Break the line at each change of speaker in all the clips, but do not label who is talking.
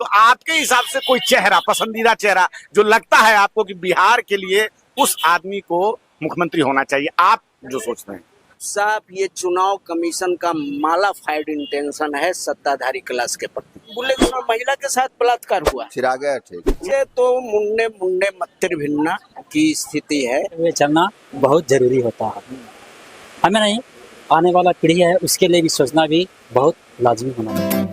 तो आपके हिसाब से कोई चेहरा, पसंदीदा चेहरा जो लगता है आपको कि बिहार के लिए उस आदमी को मुख्यमंत्री होना चाहिए, आप जो सोचते हैं?
साहब, ये चुनाव कमीशन का मालाफाइड इंटेंशन है सत्ताधारी क्लास के प्रति। बोले कि महिला के साथ बलात्कार हुआ,
फिर आ गया ठीक।
ये तो मुंडे मुंडे मत्तिर भिन्ना की स्थिति है।
ये चलना बहुत जरूरी होता है, हमें नहीं, आने वाला पीढ़ी है उसके लिए भी सोचना भी बहुत लाजमी होना चाहिए।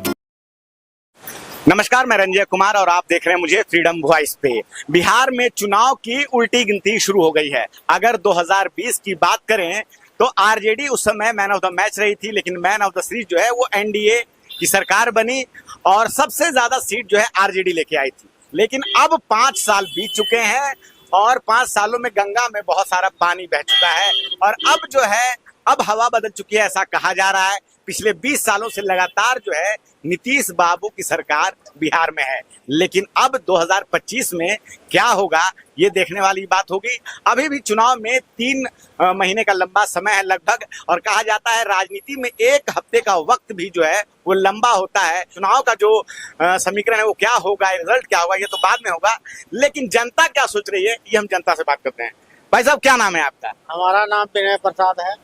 नमस्कार, मैं रंजय कुमार और आप देख रहे हैं मुझे फ्रीडम वॉइस पे। बिहार में चुनाव की उल्टी गिनती शुरू हो गई है। अगर 2020 की बात करें तो आरजेडी उस समय मैन ऑफ द मैच रही थी, लेकिन मैन ऑफ द सीरीज जो है वो एनडीए की सरकार बनी और सबसे ज्यादा सीट जो है आरजेडी लेके आई थी। लेकिन अब 5 साल बीत चुके हैं और 5 सालों में गंगा में बहुत सारा पानी बह चुका है और अब जो है अब हवा बदल चुकी है, ऐसा कहा जा रहा है। पिछले 20 सालों से लगातार जो है नीतीश बाबू की सरकार बिहार में है, लेकिन अब 2025 में क्या होगा ये देखने वाली बात होगी। अभी भी चुनाव में 3 महीने का लंबा समय है लगभग, और कहा जाता है राजनीति में 1 हफ्ते का वक्त भी जो है वो लंबा होता है। चुनाव का जो समीकरण है वो क्या होगा, रिजल्ट क्या होगा, ये तो बाद में होगा, लेकिन जनता क्या सोच रही है ये हम जनता से बात करते हैं। भाई साहब, क्या नाम है आपका?
हमारा नाम विनय प्रसाद है।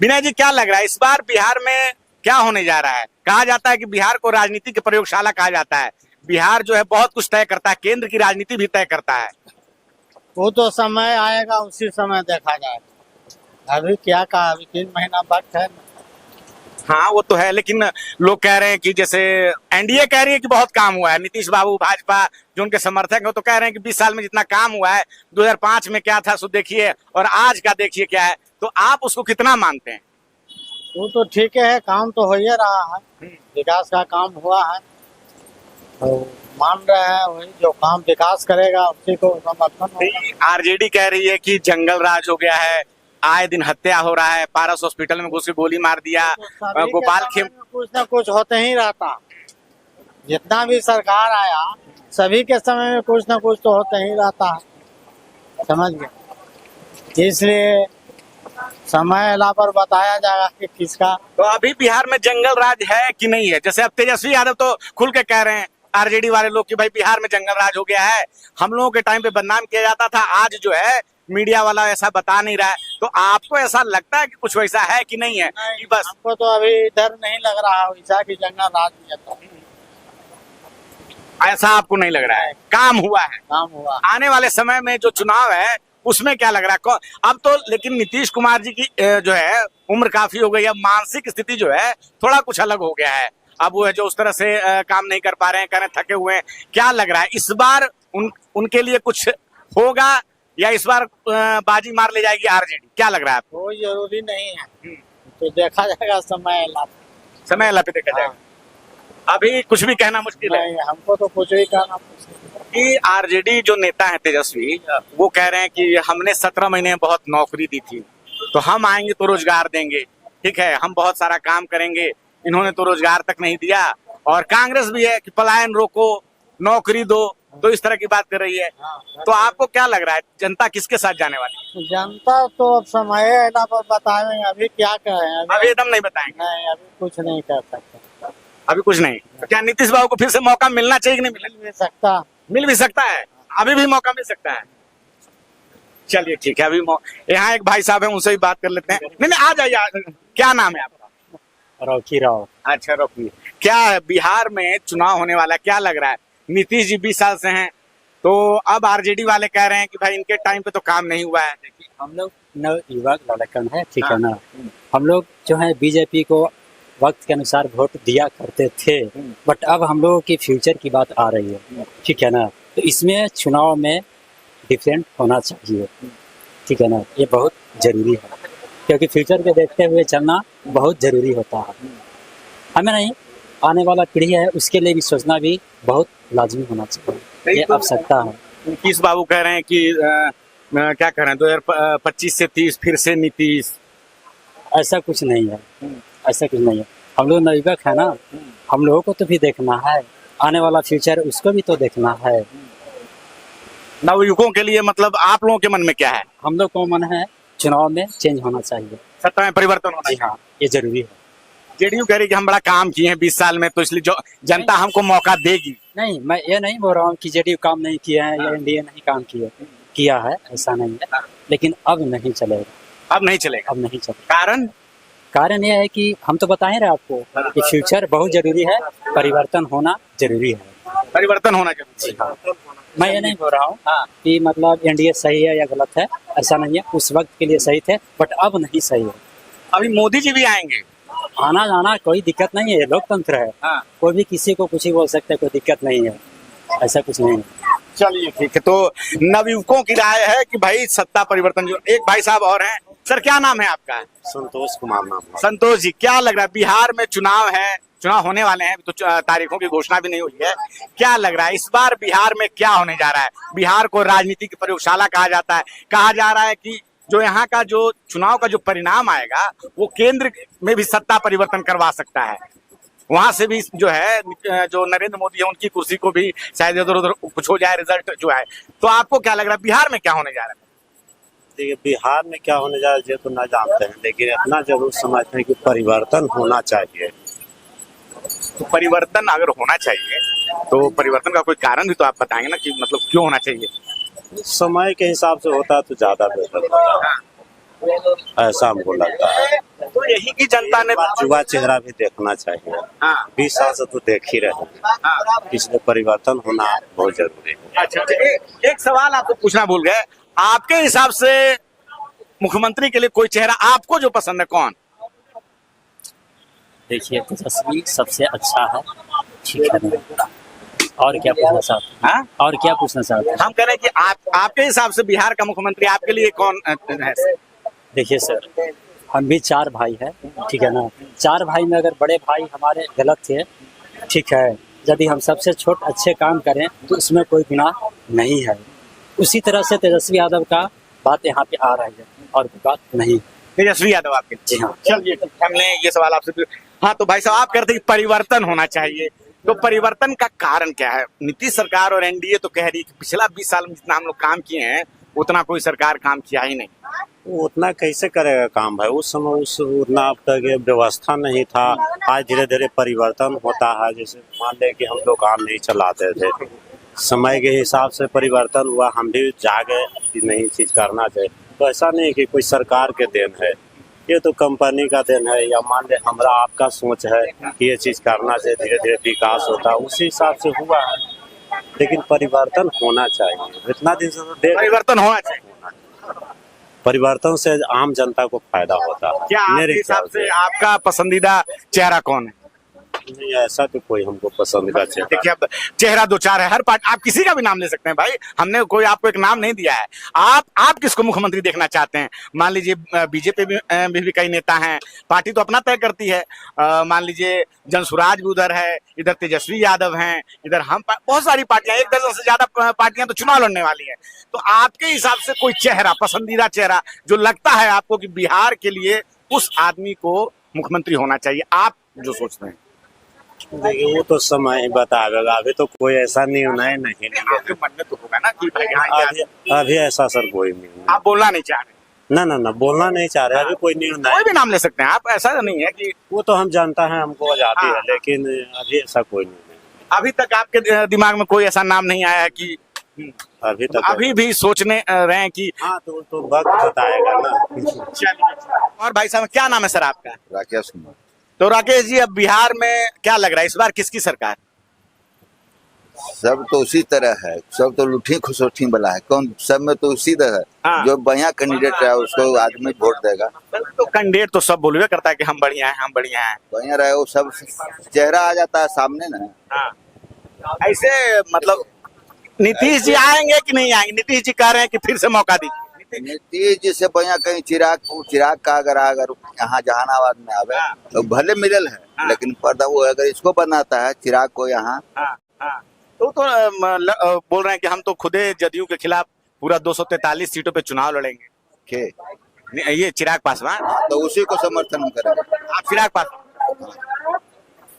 विनय जी, क्या लग रहा है इस बार बिहार में क्या होने जा रहा है? कहा जाता है कि बिहार को राजनीति की प्रयोगशाला कहा जाता है। बिहार जो है बहुत कुछ तय करता है, केंद्र की राजनीति भी तय करता है।
वो तो समय आएगा, उसी समय देखा जाएगा। अभी क्या कहा, अभी 3 महीना वक्त है।
हाँ वो तो है, लेकिन लोग कह रहे हैं कि जैसे एनडीए कह रही है कि बहुत काम हुआ है। नीतीश बाबू, भाजपा जो उनके समर्थक हैं वो तो कह रहे हैं कि 20 साल में जितना काम हुआ है 2005 में क्या था सो देखिए और आज का देखिए क्या है। तो आप उसको कितना मानते हैं?
वो तो ठीक है, काम तो हो ही रहा है, विकास का काम हुआ है तो मान रहे हैं वही जो काम विकास करेगा उसी को समर्थन होगा।
आरजेडी कह रही है कि जंगल राज हो गया है, आए दिन हत्या हो रहा है, पारस हॉस्पिटल में घुस के गोली मार दिया,
तो
गोपाल खेम
कुछ न कुछ होते ही रहता। जितना भी सरकार आया सभी के समय में कुछ न कुछ तो होते ही रहता है, समझ गए। इसलिए समय अला पर बताया जाएगा कि किसका।
तो अभी बिहार में जंगल राज है कि नहीं है? जैसे अब तेजस्वी यादव तो खुल के कह रहे हैं आरजेडी वाले लोग कि भाई बिहार में जंगल राज हो गया है, हम लोगों के टाइम पे बदनाम किया जाता था, आज जो है मीडिया वाला ऐसा बता नहीं रहा है। तो आपको ऐसा लगता है कि कुछ वैसा है कि नहीं है?
नहीं,
कि बस
हमको तो अभी डर नहीं लग रहा वैसा कि जंगल राज नहीं है।
ऐसा आपको नहीं लग रहा है? काम हुआ है,
काम हुआ।
आने वाले समय में जो चुनाव है उसमें क्या लग रहा है? अब तो लेकिन नीतीश कुमार जी की जो है उम्र काफी हो गई है, मानसिक स्थिति जो है थोड़ा कुछ अलग हो गया है। अब वो है जो उस तरह से काम नहीं कर पा रहे हैं, कहने थके हुए हैं। क्या लग रहा है इस बार उनके लिए कुछ होगा या इस बार बाजी मार ले जाएगी आरजेडी? क्या लग रहा है आपको?
कोई जरूरी नहीं है, तो देखा जाएगा समय अला पे।
समय अल्लाह पे देखा जाएगा। अभी कुछ भी कहना मुश्किल है।
नहीं, हमको तो कुछ भी कहना मुश्किल है।
कि आरजेडी जो नेता है तेजस्वी, वो कह रहे हैं कि हमने 17 महीने में बहुत नौकरी दी थी, तो हम आएंगे तो रोजगार देंगे, ठीक है, हम बहुत सारा काम करेंगे, इन्होंने तो रोजगार तक नहीं दिया। और कांग्रेस भी है कि पलायन रोको, नौकरी दो, तो इस तरह की बात कर रही है। तो आपको क्या लग रहा है जनता किसके साथ जाने वाली?
जनता तो अब समय अला पर बताएंगे, अभी क्या कहें।
अभी एकदम नहीं बताएंगे?
नहीं, अभी कुछ नहीं कर सकते।
अभी कुछ नहीं। तो क्या नीतीश बाबू को फिर से मौका मिलना चाहिए कि नहीं मिलना?
मिल भी सकता,
मिल भी सकता है, अभी भी मौका मिल सकता है। चलिए ठीक है, अभी यहाँ एक भाई साहब हैं, उनसे भी बात कर लेते हैं। नहीं नहीं, आ जाइए। क्या नाम है आपका?
रॉकी राव।
अच्छा रॉकी, क्या है बिहार में चुनाव होने वाला है, क्या लग रहा है? नीतीश जी 20 साल से हैं, तो अब आरजेडी वाले कह रहे हैं कि भाई इनके टाइम पे तो काम नहीं हुआ है।
देखिए, हम लोग नव युवक लड़कन है, ठीक है ना, हम लोग जो है बीजेपी को वक्त के अनुसार वोट दिया करते थे, बट अब हम लोगों की फ्यूचर की बात आ रही है, ठीक है ना, तो इसमें चुनाव में डिफरेंट होना चाहिए, ठीक है ना, ये बहुत जरूरी है, क्योंकि फ्यूचर को देखते हुए चलना बहुत जरूरी होता है। हमें नहीं, आने वाला पीढ़ी है उसके लिए भी सोचना भी बहुत लाजमी होना चाहिए, ये आवश्यकता है।
नीतीश बाबू कह रहे हैं कि क्या कह रहे हैं 2025 से 30 फिर से नीतीश।
ऐसा कुछ नहीं है, ऐसा कुछ नहीं है। हम लोग नवयुवक है ना, हम लोगों को तो भी देखना है, आने वाला फ्यूचर उसको भी तो देखना है।
नवयुवकों के लिए मतलब आप लोगों के मन में क्या है?
हम लोग को मन है चुनाव में चेंज होना चाहिए,
सत्ता में परिवर्तन होना
जी
चाहिए।
हाँ, ये जरूरी है।
जेडीयू कह रही कि हम बड़ा काम किए हैं 20 साल में, तो इसलिए जो जनता हमको मौका देगी।
नहीं, मैं ये नहीं बोल रहा हूँ कि जेडीयू काम नहीं किया है या एनडीए नहीं काम किया है, ऐसा नहीं है, लेकिन अब नहीं चलेगा,
अब नहीं चलेगा।
अब नहीं चलेगा।
कारण
यह है कि हम तो बता ही रहे आपको कि फ्यूचर बहुत जरूरी है, परिवर्तन होना जरूरी है।
परिवर्तन होना चाहिए।
जी हाँ, मैं ये नहीं बोल रहा हूँ कि मतलब एनडीए सही है या गलत है, ऐसा नहीं है, उस वक्त के लिए सही थे बट अब नहीं सही है।
अभी मोदी जी भी आएंगे।
आना जाना कोई दिक्कत नहीं है, ये लोकतंत्र है,
हाँ।
कोई भी किसी को कुछ ही बोल सकते हैं, कोई दिक्कत नहीं है, ऐसा कुछ नहीं है।
चलिए ठीक है, तो नवयुवकों की राय है कि भाई सत्ता परिवर्तन जो एक भाई साहब और हैं। सर क्या नाम है आपका?
संतोष कुमार नाम है।
संतोष जी, क्या लग रहा है बिहार में चुनाव है, चुनाव होने वाले हैं, तो तारीखों की घोषणा भी नहीं हुई है, क्या लग रहा है इस बार बिहार में क्या होने जा रहा है? बिहार को राजनीति की प्रयोगशाला कहा जाता है, कहा जा रहा है कि जो यहाँ का जो चुनाव का जो परिणाम आएगा वो केंद्र में भी सत्ता परिवर्तन करवा सकता है, वहां से भी जो है जो नरेंद्र मोदी है उनकी कुर्सी को भी शायद इधर उधर कुछ हो जाए रिजल्ट जो है। तो आपको क्या लग रहा है बिहार में क्या होने जा रहा है?
देखिए बिहार में क्या होने जा रहा है ये तो ना जानते हैं, लेकिन इतना जरूर समझते हैं कि परिवर्तन होना चाहिए।
तो परिवर्तन अगर होना चाहिए तो परिवर्तन का कोई कारण भी तो आप बताएंगे ना कि मतलब क्यों होना चाहिए?
समय के हिसाब से होता है तो ज्यादा बेहतर होता है, ऐसा हमको लगता है।
तो यही की जनता ने
युवा चेहरा भी देखना चाहिए। 20 साल से तो देख ही रहे हैं, इसलिए परिवर्तन होना बहुत जरूरी है।
अच्छा, एक सवाल आपको पूछना भूल गए, आपके हिसाब से मुख्यमंत्री के लिए कोई चेहरा आपको जो पसंद है कौन?
देखिए तेजस्वी सबसे अच्छा है, ठीक है, और क्या पूछना चाहते हैं? और क्या पूछना चाहते हैं?
हम कह रहे हैं कि आपके हिसाब से बिहार का मुख्यमंत्री आपके लिए कौन है?
देखिए सर, हम भी 4 भाई हैं, ठीक है ना, 4 भाई में अगर बड़े भाई हमारे गलत थे, ठीक है, यदि हम सबसे छोट अच्छे काम करें तो इसमें कोई गुनाह नहीं है। उसी तरह से तेजस्वी यादव का बात यहाँ पे आ रही है और कोई बात नहीं।
तेजस्वी यादव आपके?
जी हाँ।
चलिए हमने ये सवाल आपसे हाँ, तो भाई साहब आप कहते हैं कि परिवर्तन होना चाहिए, तो परिवर्तन का कारण क्या है? नीतीश सरकार और एनडीए तो कह रही है कि पिछला 20 साल में जितना हम लोग काम किए हैं उतना कोई सरकार काम किया ही नहीं।
वो उतना कैसे करेगा काम भाई, उस समय उतना अब तक व्यवस्था नहीं था। आज धीरे धीरे परिवर्तन होता है, जैसे मान ले कि हम लोग काम नहीं चलाते थे, समय के हिसाब से परिवर्तन हुआ, हम भी जागे कि नहीं चीज करना चाहिए। तो ऐसा नहीं कि कोई सरकार के देन है, ये तो कंपनी का देन है, या मान ले हमारा आपका सोच है कि ये चीज करना चाहिए, धीरे धीरे विकास होता है, उसी हिसाब से हुआ है। लेकिन परिवर्तन होना चाहिए, इतना दिन से तो
परिवर्तन होना चाहिए।
परिवर्तन से आम जनता को फायदा होता है।
क्या आपके हिसाब से आपका पसंदीदा चेहरा कौन है?
नहीं, ऐसा तो कोई हमको पसंद का चेहरा।
देखिए अब चेहरा 2-4 है, हर पार्टी आप किसी का भी नाम ले सकते हैं भाई, हमने कोई आपको एक नाम नहीं दिया है। आप किसको मुख्यमंत्री देखना चाहते हैं? मान लीजिए बीजेपी भी कई नेता हैं, पार्टी तो अपना तय करती है। मान लीजिए जनसुराज भी उधर है, इधर तेजस्वी यादव हैं, इधर हम बहुत सारी पार्टियां, 1 दर्जन से ज्यादा पार्टियां तो चुनाव लड़ने वाली है। तो आपके हिसाब से कोई चेहरा, पसंदीदा चेहरा जो लगता है आपको कि बिहार के लिए उस आदमी को मुख्यमंत्री होना चाहिए, आप जो सोचते हैं?
देखिए वो तो समय ही बताएगा, अभी तो कोई ऐसा निर्णय नहीं लिया।
आपके मन में तो होगा ना कि भाई यहाँ
अभी ऐसा सर कोई नहीं।
आप बोलना नहीं चाह रहे?
ना बोलना नहीं चाह रहे, अभी कोई निर्णय।
कोई भी नाम ले सकते हैं आप, ऐसा नहीं है कि
वो तो हम जानता है, हमको आजादी है, लेकिन अभी ऐसा कोई नहीं।
अभी तक आपके दिमाग में कोई ऐसा नाम नहीं आया है कि
अभी तक
अभी भी सोचने रहे हैं कि
हाँ, तो वक्त बताएगा ना।
चलिए। और भाई साहब क्या नाम है सर आपका?
राकेश कुमार।
तो राकेश जी, अब बिहार में क्या लग रहा है इस बार किसकी सरकार?
सब तो उसी तरह है, सब तो लुठी खुसोठी वाला है, कौन सब में तो उसी तरह है।
हाँ।
जो बढ़िया कैंडिडेट है उसको आदमी वोट देगा।
तो कैंडिडेट तो सब बोलवे करता है कि हम बढ़िया हैं, हम बढ़िया हैं।
बढ़िया रहे वो सब चेहरा आ जाता है सामने ना।
हाँ। ऐसे मतलब नीतीश जी आएंगे कि नहीं आएंगे? नीतीश जी कह रहे हैं कि फिर से मौका दीजिए।
नीतीश जी से बढ़िया कहीं चिराग का अगर यहाँ जहानाबाद में आवे तो भले मिलल है, लेकिन पर्दा वो अगर इसको बनाता है चिराग को यहाँ।
तो बोल रहे हैं कि हम तो खुदे जदयू के खिलाफ पूरा 243 सीटों पे चुनाव लड़ेंगे।
के
ये चिराग पासवान,
तो उसी को समर्थन हम करेंगे।
आप चिराग पासवान,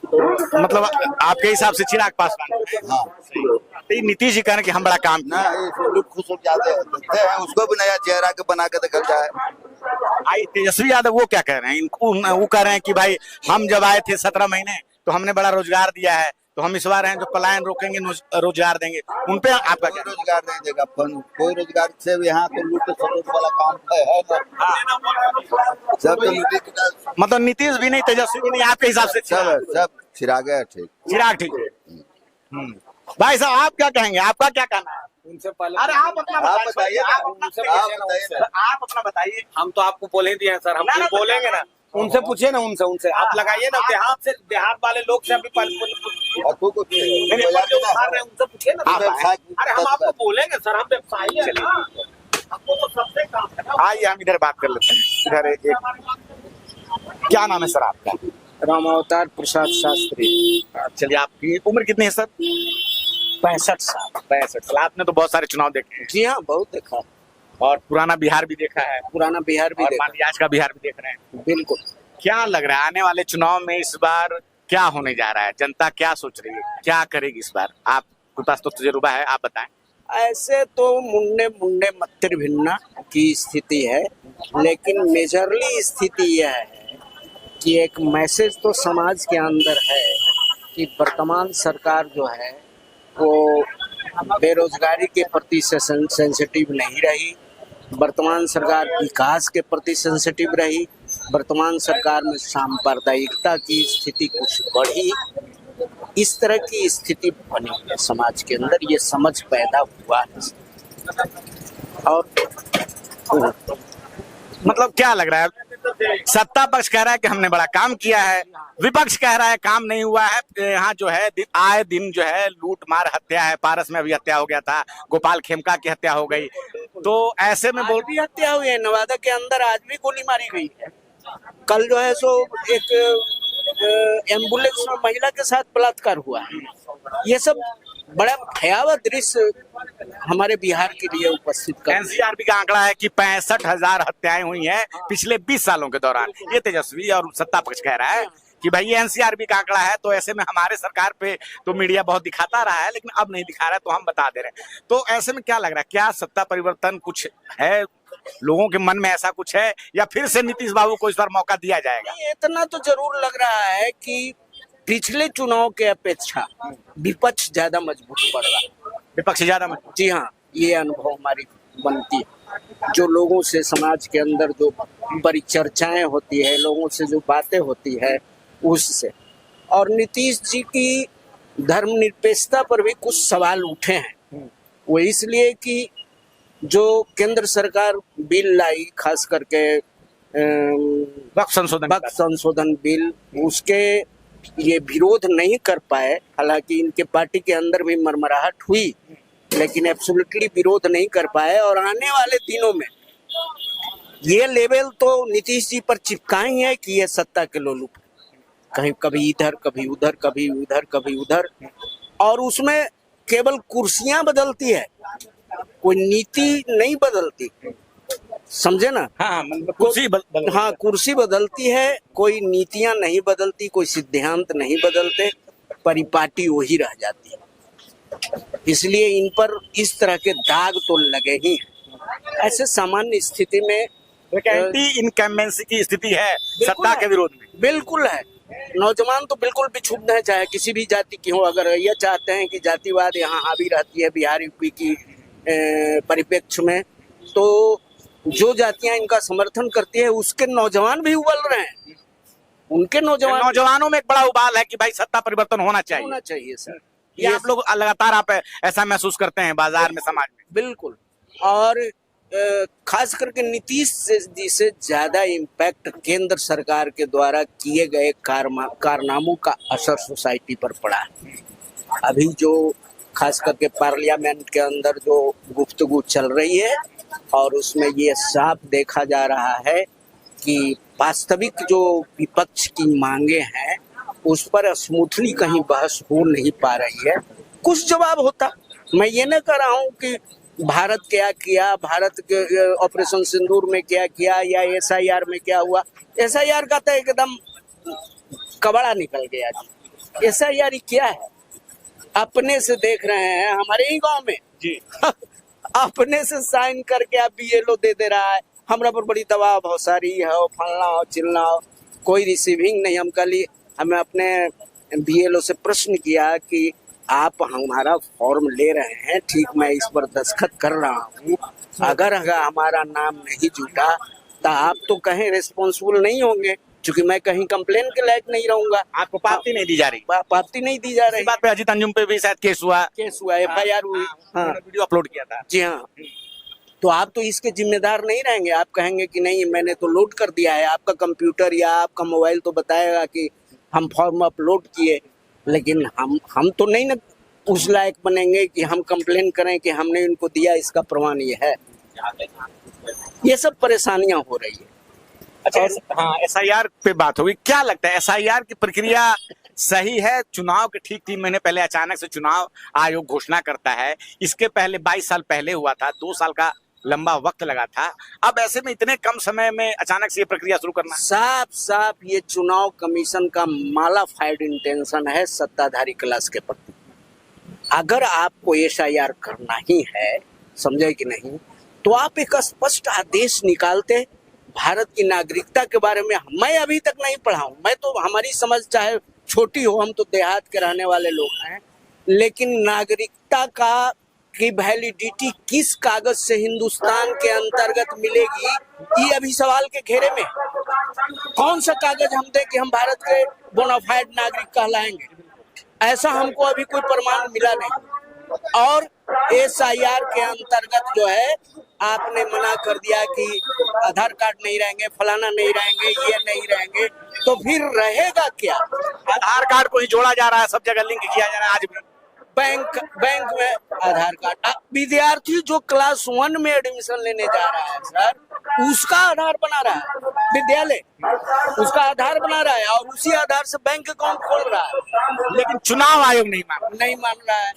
तो मतलब आपके हिसाब से चिराग पासवान?
हाँ।
तो नीतीश जी कह रहे हैं कि हम बड़ा काम
ना लोग खुश हो जाते हैं, उसको भी नया चेहरा के बना के देखा जाए।
आई तेजस्वी यादव वो क्या कह रहे हैं? वो कह रहे हैं कि भाई हम जब आए थे 17 महीने तो हमने बड़ा रोजगार दिया है, तो हम इस बार हैं जो पलायन रोकेंगे, रोजगार देंगे, उन पे आपका
कोई
क्या?
रोजगार नहीं देगा अपन, कोई रोजगार से यहाँ तो लूट सलूट वाला काम है ना। सब तो लूटी
मतलब नीतीश भी नहीं, तेजस्वी भी नहीं, आपके हिसाब से
सब चिराग है ठीक।
चिराग ठीक है। भाई साहब आप क्या कहेंगे, आपका क्या कहना है?
उनसे पहले
अरे आप अपना
आप बताइए ना,
आप अपना बताइए।
हम तो आपको बोले दिए हैं सर, हम फिर बोलेंगे ना, उनसे पूछिए ना, उनसे आप लगाइए ना, देहात वाले लोग से अभी
और तू कुछ
जो उखाड़ रहे हैं उनसे पूछिए ना। अरे हम आपको बोलेंगे सर, हम व्यवसायी हैं ना, हमको तो सबसे काम है ना।
आइए हम इधर बात कर लेते हैं। इधर एक क्या नाम है सर आपका?
रामावतार प्रसाद शास्त्री।
चलिए, आपकी उम्र कितनी है सर?
65 साल।
65 साल। आपने तो बहुत सारे चुनाव देखे हैं
जी हाँ, बहुत देखा,
और पुराना बिहार भी देखा है,
पुराना बिहार भी
और
देखा।
मान लीजिए आज का बिहार भी देख रहे हैं।
बिल्कुल।
क्या लग रहा है आने वाले चुनाव में इस बार क्या होने जा रहा है? जनता क्या सोच रही है, क्या करेगी इस बार? आपके पास तो तजुर्बा है, आप बताएं।
ऐसे तो मुन्ने मुन्ने मत्तिर भिन्ना की स्थिति है, लेकिन मेजरली स्थिति यह है कि एक मैसेज तो समाज के अंदर है कि वर्तमान सरकार जो है वो बेरोजगारी के प्रति सेंसिटिव नहीं रही, वर्तमान सरकार विकास के प्रति सेंसिटिव रही, वर्तमान सरकार में सांप्रदायिकता की स्थिति कुछ बढ़ी, इस तरह की स्थिति बनी है समाज के अंदर, ये समझ पैदा हुआ है। और
मतलब क्या लग रहा है? सत्ता पक्ष कह रहा है कि हमने बड़ा काम किया है, विपक्ष कह रहा है काम नहीं हुआ है। यहाँ जो है आए दिन जो है लूट मार हत्या है, पारस में अभी हत्या हो गया था, गोपाल खेमका की हत्या हो गई, तो ऐसे में
आज भी हत्या हुई है, नवादा के अंदर आज भी गोली मारी गई है। कल जो है सो एक एम्बुलेंस में महिला के साथ बलात्कार हुआ है। ये सब बड़ा भयावह दृश्य हमारे बिहार के लिए उपस्थित कर।
एनसीआरबी का आंकड़ा है कि 65,000 हत्याएं हुई हैं पिछले 20 सालों के दौरान। ये तेजस्वी और सत्ता पक्ष कह रहा है कि भाई ये एनसीआरबी का आंकड़ा है, तो ऐसे में हमारे सरकार पे तो मीडिया बहुत दिखाता रहा है, लेकिन अब नहीं दिखा रहा है, तो हम बता दे रहे हैं। तो ऐसे में क्या लग रहा है, क्या सत्ता परिवर्तन कुछ है, लोगों के मन में ऐसा कुछ है, या फिर से नीतीश बाबू को इस बार मौका दिया जाएगा?
इतना तो जरूर लग रहा है कि पिछले चुनाव के अपेक्षा विपक्ष ज्यादा मजबूत पड़ रहा है।
विपक्ष ज्यादा मजबूत?
जी हाँ, ये अनुभव हमारी बनती है। जो लोगों से समाज के अंदर जो परिचर्चाएं होती है, लोगों से जो बातें होती है उससे, और नीतीश जी की धर्मनिरपेक्षता पर भी कुछ सवाल उठे हैं। वो इसलिए कि जो केंद्र सरकार बिल लाई, खास करके
वक्त
संशोधन बिल, उसके ये विरोध नहीं कर पाए। हालांकि इनके पार्टी के अंदर भी मरमराहट हुई, लेकिन एब्सोल्युटली विरोध नहीं कर पाए। और आने वाले दिनों में ये लेवल तो नीतीश जी पर चिपकाए है कि ये सत्ता के लोलुप, कहीं कभी इधर कभी उधर, कभी उधर कभी उधर, और उसमें केवल कुर्सियां बदलती है, कोई नीति नहीं बदलती। समझे ना?
हाँ, मतलब
हाँ, कुर्सी बदलती है, कोई नीतियां नहीं बदलती, कोई सिद्धांत नहीं बदलते, परिपाटी वही रह जाती है। इसलिए इन पर इस तरह के दाग तो लगे ही हैं। ऐसे सामान्य स्थिति में
एंटी इनकम्बेंसी की स्थिति है सत्ता के विरोध में।
बिल्कुल है। नौजवान तो बिल्कुल भी क्षुब्ध है, चाहे किसी भी जाति की हो। अगर ये चाहते हैं कि जातिवाद यहाँ हावी रहती है बिहार यूपी की परिप्रेक्ष्य में, तो जो जातियां इनका समर्थन करती है उसके नौजवान भी उबल रहे हैं। उनके
नौजवानों में एक बड़ा उबाल है कि भाई सत्ता परिवर्तन होना चाहिए
सर।
ये आप लोग लगातार आप ऐसा महसूस करते हैं बाजार में, समाज में?
बिल्कुल। और खास करके नीतीश जी से ज्यादा इम्पैक्ट केंद्र सरकार के द्वारा किए गए कारनामों का असर सोसाइटी पर पड़ा है। अभी जो खास करके पार्लियामेंट के अंदर जो गुफ्तगू चल रही है, और उसमें ये साफ देखा जा रहा है कि वास्तविक जो विपक्ष की मांगे हैं उस पर स्मूथली कहीं बहस हो नहीं पा रही है। कुछ जवाब होता, मैं ये नहीं कह रहा हूँ कि भारत क्या किया, भारत के ऑपरेशन सिंदूर में क्या किया, या एसआईआर में क्या हुआ। एसआईआर का तो एकदम कबड़ा निकल गया जी। एसआईआर क्या है? अपने से देख रहे हैं हमारे ही गांव में
जी
अपने से साइन करके आप BLO दे रहा है। हमरा पर बड़ी दबाव हो, सारी हो, फलना हो, चिलना हो, कोई रिसीविंग नहीं। हम कल ही हमें अपने बीएलओ से प्रश्न किया कि आप हमारा फॉर्म ले रहे हैं, ठीक, मैं इस पर दस्तखत कर रहा हूँ, अगर हमारा नाम नहीं जुटा तो आप तो कहीं रिस्पॉन्सिबल नहीं होंगे, क्योंकि मैं कहीं कंप्लेन के लायक नहीं रहूंगा।
आपको पावती नहीं दी जा रही।
पावती नहीं दी जा
इसी
रही।
बात पे अजीत अंजुम पे भी शायद केस हुआ,
FIR हुई। हाँ,
वीडियो अपलोड किया था।
जी हाँ। तो आप तो इसके जिम्मेदार नहीं रहेंगे, आप कहेंगे कि नहीं मैंने तो लोड कर दिया है, आपका कंप्यूटर या आपका मोबाइल तो बताएगा कि हम फॉर्म अपलोड किए, लेकिन हम तो नहीं ना उस लायक बनेंगे कि हम कंप्लेन करें कि हमने इनको दिया, इसका प्रमाण ये है। ये सब परेशानियां हो रही है।
अच्छा, हाँ, SIR पे बात होगी। क्या लगता है SIR की प्रक्रिया सही है? चुनाव के ठीक 3 महीने पहले अचानक से चुनाव आयोग घोषणा करता है। इसके पहले 22 साल पहले हुआ था, 2 साल का लंबा वक्त लगा था। अब ऐसे में इतने कम समय में अचानक से ये प्रक्रिया शुरू करना,
साफ साफ ये चुनाव कमीशन का मालाफाइड इंटेंशन है सत्ताधारी क्लास के प्रति। अगर आपको SIR करना ही है, समझे कि नहीं, तो आप एक स्पष्ट आदेश निकालते। भारत की नागरिकता के बारे में मैं अभी तक नहीं पढ़ा हूं, मैं तो, हमारी समझ चाहे छोटी हो, हम तो देहात के रहने वाले लोग हैं, लेकिन नागरिकता की वैलिडिटी किस कागज से हिंदुस्तान के अंतर्गत मिलेगी, ये अभी सवाल के घेरे में। कौन सा कागज हम दे कि हम भारत के बोनाफाइड नागरिक कहलाएंगे? ऐसा हमको अभी कोई प्रमाण मिला नहीं। और SIR के अंतर्गत जो है आपने मना कर दिया कि आधार कार्ड नहीं रहेंगे, फलाना नहीं रहेंगे, ये नहीं रहेंगे, तो फिर रहेगा क्या?
आधार कार्ड को ही जोड़ा जा रहा है, सब जगह लिंक किया जा रहा है। आज भी
बैंक में आधार कार्ड, विद्यार्थी जो क्लास 1 में एडमिशन लेने जा रहा है सर, उसका आधार बना रहा है, विद्यालय उसका आधार बना रहा है और उसी आधार से बैंक अकाउंट खोल रहा है,
लेकिन चुनाव आयोग नहीं मान
रहा है।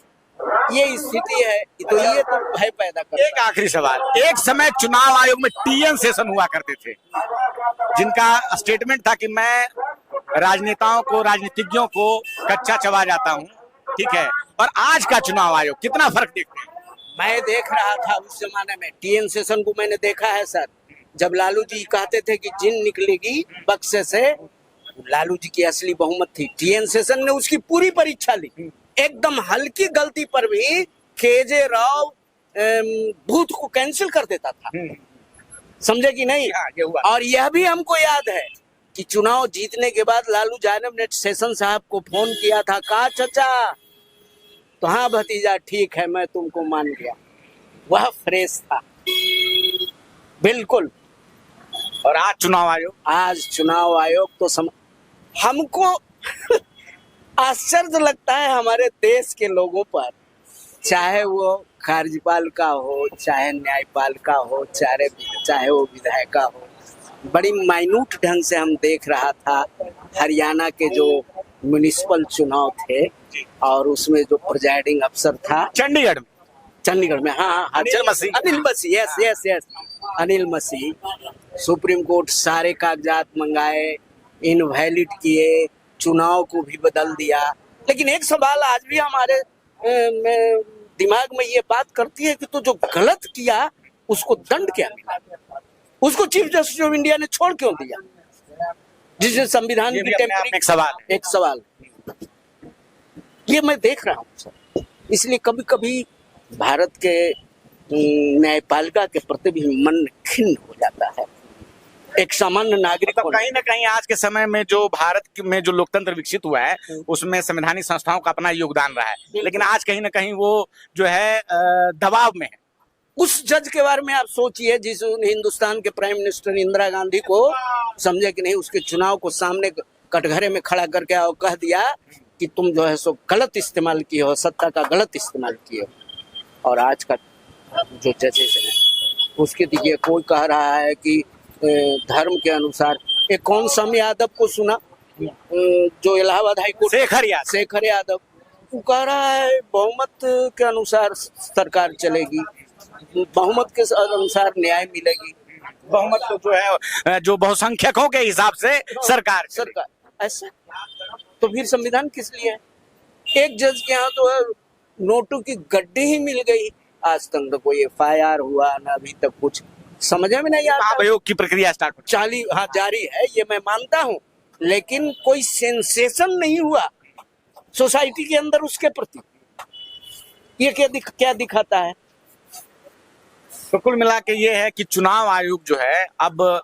ये स्थिति है, तो ये तो भय पैदा करता है।
एक आखिरी सवाल, एक समय चुनाव आयोग में TN सेशन हुआ करते थे, जिनका स्टेटमेंट था कि मैं राजनेताओं को, राजनीतिज्ञों को कच्चा चबा जाता हूं, ठीक है, और आज का चुनाव आयोग कितना फर्क देखते हैं?
मैं देख रहा था उस जमाने में TN सेशन को, मैंने देखा है सर, जब लालू जी कहते थे कि जिन निकलेगी बक्से से, लालू जी की असली बहुमत थी। TN सेशन ने उसकी पूरी परीक्षा ली, एकदम हल्की गलती पर भी KJ राव बूथ को कैंसिल कर देता था, समझे कि नहीं?
ये हुआ।
और यह भी हमको याद है कि चुनाव जीतने के बाद लालू जायनब ने सेशन साहब को फोन किया था, कहा चाचा, तो हाँ भतीजा ठीक है, मैं तुमको मान गया। वह फ्रेश था बिल्कुल।
और आज
चुनाव आयोग तो हमको आश्चर्य लगता है हमारे देश के लोगों पर, चाहे वो कार्यपालिका हो, चाहे न्यायपालिका हो, चाहे वो विधायिका हो। बड़ी माइन्यूट ढंग से हम देख रहा था हरियाणा के जो म्युनिसिपल चुनाव थे, और उसमें जो प्रिजाइडिंग अफसर था चंडीगढ़ में, हाँ, अनिल मसीह, यस, अनिल मसीह, सुप्रीम कोर्ट सारे कागजात मंगाए, इनवैलिड किए, चुनाव को भी बदल दिया। लेकिन एक सवाल आज भी हमारे दिमाग में ये बात करती है कि तो जो गलत किया उसको दंड क्या मिला, उसको चीफ जस्टिस ऑफ इंडिया ने छोड़ क्यों दिया, जिसे संविधान की टेम्परिंग एक सवाल ये मैं देख रहा हूँ सर। इसलिए कभी कभी भारत के न्यायपालिका के प्रति भी मन खिन्न हो जाता है। एक सामान्य नागरिक
तो कहीं ना कहीं आज के समय में जो भारत में जो लोकतंत्र विकसित हुआ है, उसमें संवैधानिक संस्थाओं का अपना योगदान रहा है, लेकिन आज कहीं ना कहीं वो जो है दबाव में है।
उस जज के बारे में आप सोचिए, जिस हिंदुस्तान के प्राइम मिनिस्टर इंदिरा गांधी को, समझे कि नहीं, उसके चुनाव को सामने कटघरे में खड़ा करके और कह दिया कि तुम जो है सो गलत इस्तेमाल किए हो, सत्ता का गलत इस्तेमाल किए हो। और आज का जो जजेस है उसके दिए कोई कह रहा है कि धर्म के अनुसार, एक कौन सम यादव को सुना जो इलाहाबाद हाई कोर्ट, शेखर यादव, वो कह रहा है बहुमत के अनुसार सरकार चलेगी, बहुमत के अनुसार न्याय मिलेगी,
बहुमत तो जो है जो बहुसंख्यकों के हिसाब से सरकार
ऐसा। तो फिर संविधान किस लिए है? एक जज के यहाँ तो नोटों की गड्डी ही मिल गई, आज तक तो कोई FIR हुआ ना, अभी तक कुछ समझ में नहीं आता।
आयोग की प्रक्रिया स्टार्ट
जारी है, ये मैं मानता हूँ, लेकिन कोई सेंसेशन नहीं हुआ। सोसाइटी के अंदर उसके प्रति। ये क्या दिखाता है?
तो कुल मिला के ये है कि चुनाव आयोग जो है अब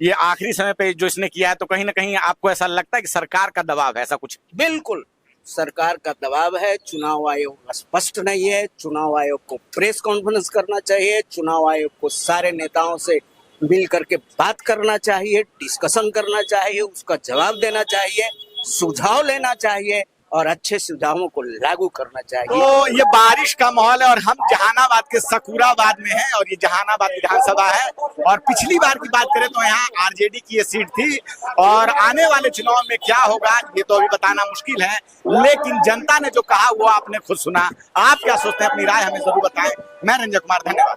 ये आखिरी समय पे जो इसने किया है, तो कहीं ना कहीं आपको ऐसा लगता है कि सरकार का दबाव है, ऐसा कुछ?
बिल्कुल सरकार का दबाव है। चुनाव आयोग स्पष्ट नहीं है। चुनाव आयोग को प्रेस कॉन्फ्रेंस करना चाहिए। चुनाव आयोग को सारे नेताओं से मिल करके बात करना चाहिए, डिस्कशन करना चाहिए, उसका जवाब देना चाहिए, सुझाव लेना चाहिए और अच्छे सुझावों को लागू करना चाहिए।
तो ये बारिश का माहौल है और हम जहानाबाद के सकूराबाद में हैं और ये जहानाबाद विधानसभा है। और पिछली बार की बात करें तो यहाँ आरजेडी की ये सीट थी और आने वाले चुनाव में क्या होगा ये तो अभी बताना मुश्किल है, लेकिन जनता ने जो कहा वो आपने खुद सुना। आप क्या सोचते हैं? अपनी राय हमें जरूर बताएं। मैं रंजन कुमार, धन्यवाद।